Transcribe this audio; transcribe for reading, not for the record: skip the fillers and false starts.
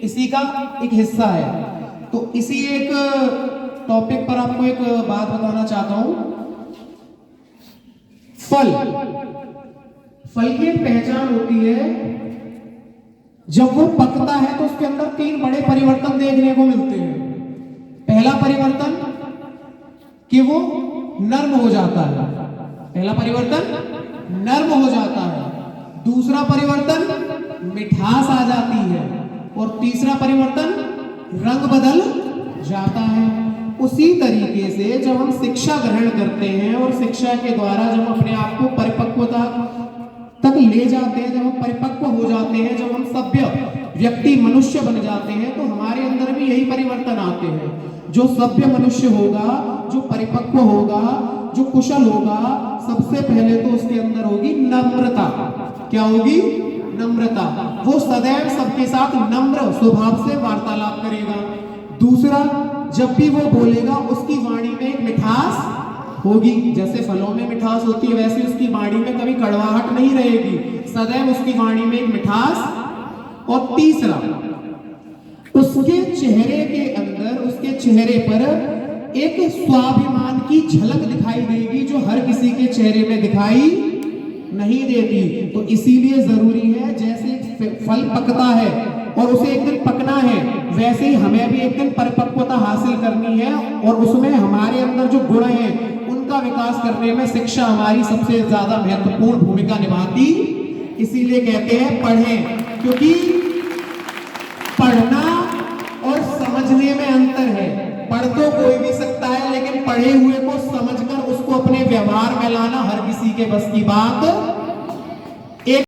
इसी का एक हिस्सा है। तो इसी एक टॉपिक पर आपको एक बात बताना चाहता हूं। फल की एक पहचान होती है, जब वो पकता है तो उसके अंदर 3 बड़े परिवर्तन देखने को मिलते हैं। पहला परिवर्तन कि वो नर्म हो जाता है, पहला परिवर्तन नर्म हो जाता है। दूसरा परिवर्तन मिठास आ जाती है, और तीसरा परिवर्तन रंग बदल जाता है। उसी तरीके से जब हम शिक्षा ग्रहण करते हैं और शिक्षा के द्वारा जब हम अपने आप को परिपक्वता तक ले जाते हैं, जब हम परिपक्व हो जाते हैं, जब हम सभ्य व्यक्ति मनुष्य बन जाते हैं, तो हमारे अंदर भी यही परिवर्तन आते हैं। जो सभ्य मनुष्य होगा, जो परिपक्व होगा, जो कुशल होगा, सबसे पहले तो उसके अंदर होगी नम्रता। क्या होगी? नम्रता। वो सदैव सबके साथ नम्र स्वभाव से वार्तालाप करेगा। दूसरा, जब भी वो बोलेगा उसकी वाणी में एक मिठास होगी। जैसे फलों में मिठास होती है, वैसे उसकी वाणी में कभी कड़वाहट नहीं रहेगी, सदैव उसकी वाणी में एक मिठास। और तीसरा, उसके चेहरे के अंदर, उसके चेहरे पर एक स्वाभिमान की झलक दिखाई देगी, जो हर किसी के चेहरे में दिखाई नहीं देती। तो इसीलिए जरूरी है, जैसे एक फल पकता है और उसे एक दिन पकना है, वैसे ही हमें भी एक दिन परिपक्वता हासिल करनी है, और उसमें हमारे अंदर जो गुण हैं उनका विकास करने में शिक्षा हमारी सबसे ज्यादा महत्वपूर्ण भूमिका निभाती। इसीलिए कहते हैं पढ़ें, क्योंकि पढ़ना और समझने में अंतर है। पढ़ तो कोई भी सकता है, लेकिन पढ़े हुए को समझकर उसको अपने व्यवहार में लाना हर किसी के बस की बात